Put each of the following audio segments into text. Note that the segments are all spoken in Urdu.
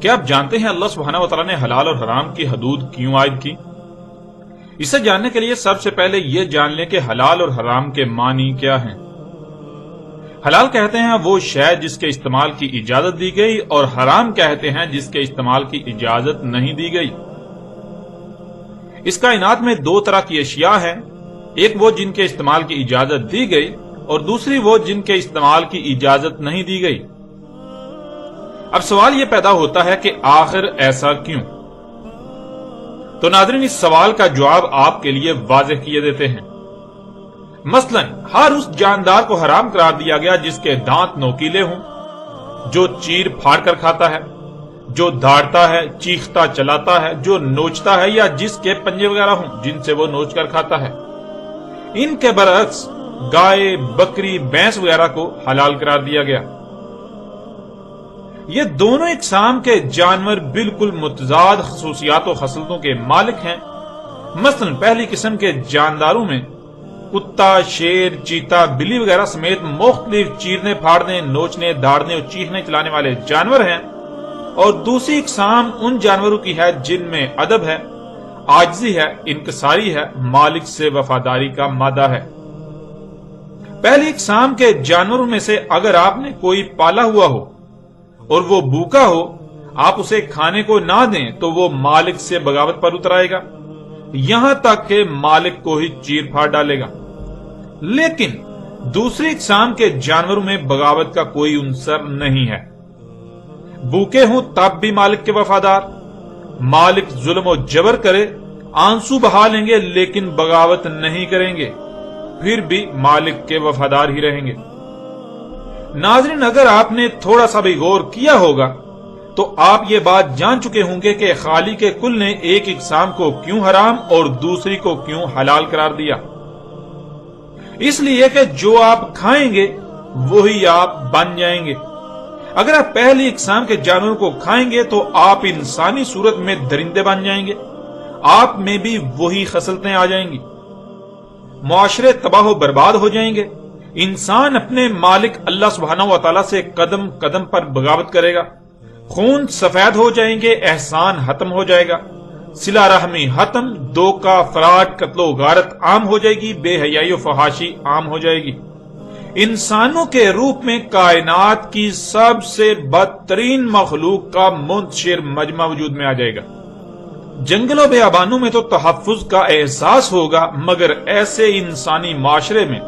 کیا آپ جانتے ہیں اللہ سبحانہ و تعالیٰ نے حلال اور حرام کی حدود کیوں عائد کی؟ اسے جاننے کے لیے سب سے پہلے یہ جان لیں کہ حلال اور حرام کے معنی کیا ہیں۔ حلال کہتے ہیں وہ شے جس کے استعمال کی اجازت دی گئی، اور حرام کہتے ہیں جس کے استعمال کی اجازت نہیں دی گئی۔ اس کائنات میں دو طرح کی اشیاء ہیں، ایک وہ جن کے استعمال کی اجازت دی گئی اور دوسری وہ جن کے استعمال کی اجازت نہیں دی گئی۔ اب سوال یہ پیدا ہوتا ہے کہ آخر ایسا کیوں؟ تو ناظرین، اس سوال کا جواب آپ کے لیے واضح کیے دیتے ہیں۔ مثلا ہر اس جاندار کو حرام قرار دیا گیا جس کے دانت نوکیلے ہوں، جو چیر پھاڑ کر کھاتا ہے، جو دھاڑتا ہے، چیختا چلاتا ہے، جو نوچتا ہے، یا جس کے پنجے وغیرہ ہوں جن سے وہ نوچ کر کھاتا ہے۔ ان کے برعکس گائے، بکری، بھینس وغیرہ کو حلال قرار دیا گیا۔ یہ دونوں اقسام کے جانور بالکل متضاد خصوصیات و خصلتوں کے مالک ہیں۔ مثلا پہلی قسم کے جانداروں میں کتا، شیر، چیتا، بلی وغیرہ سمیت مختلف چیرنے، پھاڑنے، نوچنے، داڑنے اور چیخنے چلانے والے جانور ہیں، اور دوسری اقسام ان جانوروں کی ہے جن میں ادب ہے، عاجزی ہے، انکساری ہے، مالک سے وفاداری کا مادہ ہے۔ پہلی اقسام کے جانوروں میں سے اگر آپ نے کوئی پالا ہوا ہو اور وہ بھوکا ہو، آپ اسے کھانے کو نہ دیں تو وہ مالک سے بغاوت پر اتر آئے گا، یہاں تک کہ مالک کو ہی چیر پھاڑ ڈالے گا۔ لیکن دوسری اقسام کے جانوروں میں بغاوت کا کوئی عنصر نہیں ہے، بھوکے ہوں تب بھی مالک کے وفادار، مالک ظلم و جبر کرے آنسو بہا لیں گے لیکن بغاوت نہیں کریں گے، پھر بھی مالک کے وفادار ہی رہیں گے۔ ناظرین، اگر آپ نے تھوڑا سا بھی غور کیا ہوگا تو آپ یہ بات جان چکے ہوں گے کہ خالق کل نے ایک اقسام کو کیوں حرام اور دوسری کو کیوں حلال قرار دیا۔ اس لیے کہ جو آپ کھائیں گے وہی آپ بن جائیں گے۔ اگر آپ پہلی اقسام کے جانوروں کو کھائیں گے تو آپ انسانی صورت میں درندے بن جائیں گے، آپ میں بھی وہی خصلتیں آ جائیں گی، معاشرے تباہ و برباد ہو جائیں گے، انسان اپنے مالک اللہ سبحانہ و تعالیٰ سے قدم قدم پر بغاوت کرے گا، خون سفید ہو جائیں گے، احسان ختم ہو جائے گا، صلہ رحمی ختم، دھوکہ، فراڈ، قتل و غارت عام ہو جائے گی، بے حیائی و فحاشی عام ہو جائے گی۔ انسانوں کے روپ میں کائنات کی سب سے بدترین مخلوق کا منتشر مجمع وجود میں آ جائے گا۔ جنگلوں بیابانوں میں تو تحفظ کا احساس ہوگا، مگر ایسے انسانی معاشرے میں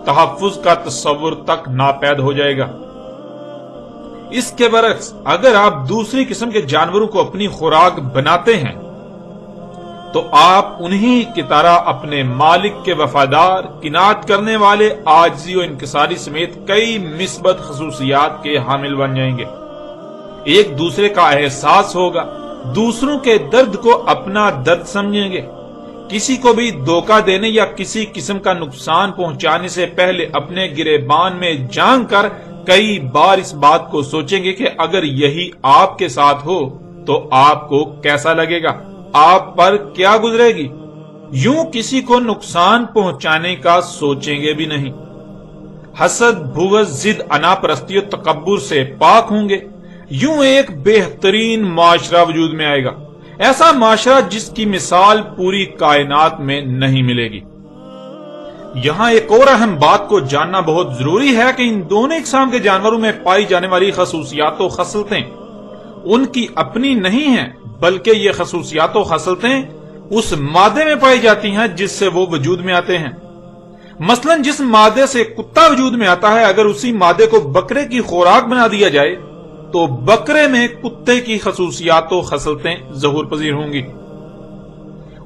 تحفظ کا تصور تک ناپید ہو جائے گا۔ اس کے برعکس اگر آپ دوسری قسم کے جانوروں کو اپنی خوراک بناتے ہیں تو آپ انہی کی طرح اپنے مالک کے وفادار، قناعت کرنے والے، عاجزی و انکساری سمیت کئی مثبت خصوصیات کے حامل بن جائیں گے۔ ایک دوسرے کا احساس ہوگا، دوسروں کے درد کو اپنا درد سمجھیں گے، کسی کو بھی دھوکہ دینے یا کسی قسم کا نقصان پہنچانے سے پہلے اپنے گریبان میں جان کر کئی بار اس بات کو سوچیں گے کہ اگر یہی آپ کے ساتھ ہو تو آپ کو کیسا لگے گا، آپ پر کیا گزرے گی۔ یوں کسی کو نقصان پہنچانے کا سوچیں گے بھی نہیں۔ حسد، بغض، ضد، انا پرستی و تکبر سے پاک ہوں گے۔ یوں ایک بہترین معاشرہ وجود میں آئے گا، ایسا معاشرہ جس کی مثال پوری کائنات میں نہیں ملے گی۔ یہاں ایک اور اہم بات کو جاننا بہت ضروری ہے کہ ان دونوں اقسام کے جانوروں میں پائی جانے والی خصوصیات و خصلتیں ان کی اپنی نہیں ہیں، بلکہ یہ خصوصیات و خصلتیں اس مادے میں پائی جاتی ہیں جس سے وہ وجود میں آتے ہیں۔ مثلا جس مادے سے کتا وجود میں آتا ہے، اگر اسی مادے کو بکرے کی خوراک بنا دیا جائے تو بکرے میں کتے کی خصوصیات و خصلتیں ظہور پذیر ہوں گی۔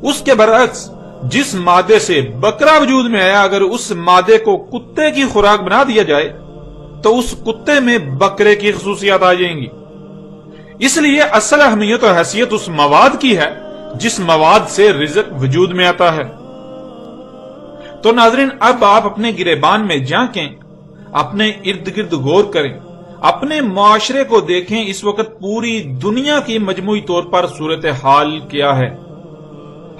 اس کے برعکس جس مادے سے بکرا وجود میں آیا، اگر اس مادے کو کتے کی خوراک بنا دیا جائے تو اس کتے میں بکرے کی خصوصیات آ جائیں گی۔ اس لیے اصل اہمیت اور حیثیت اس مواد کی ہے جس مواد سے رزق وجود میں آتا ہے۔ تو ناظرین، اب آپ اپنے گریبان میں جھانکیں، اپنے ارد گرد غور کریں، اپنے معاشرے کو دیکھیں، اس وقت پوری دنیا کی مجموعی طور پر صورتحال کیا ہے۔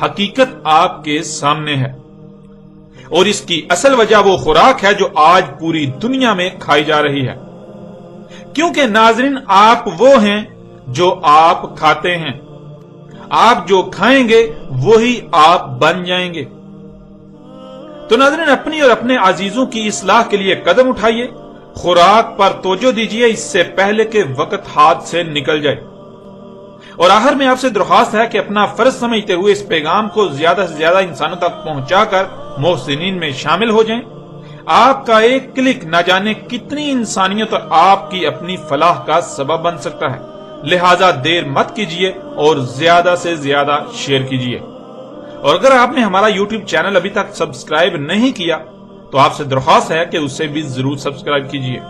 حقیقت آپ کے سامنے ہے، اور اس کی اصل وجہ وہ خوراک ہے جو آج پوری دنیا میں کھائی جا رہی ہے۔ کیونکہ ناظرین آپ وہ ہیں جو آپ کھاتے ہیں، آپ جو کھائیں گے وہی آپ بن جائیں گے۔ تو ناظرین اپنی اور اپنے عزیزوں کی اصلاح کے لیے قدم اٹھائیے، خوراک پر توجہ دیجیے اس سے پہلے کہ وقت ہاتھ سے نکل جائے۔ اور آخر میں آپ سے درخواست ہے کہ اپنا فرض سمجھتے ہوئے اس پیغام کو زیادہ سے زیادہ انسانوں تک پہنچا کر محسنین میں شامل ہو جائیں۔ آپ کا ایک کلک نہ جانے کتنی انسانیت اور آپ کی اپنی فلاح کا سبب بن سکتا ہے، لہذا دیر مت کیجیے اور زیادہ سے زیادہ شیئر کیجیے۔ اور اگر آپ نے ہمارا یوٹیوب چینل ابھی تک سبسکرائب نہیں کیا تو آپ سے درخواست ہے کہ اسے بھی ضرور سبسکرائب کیجیے۔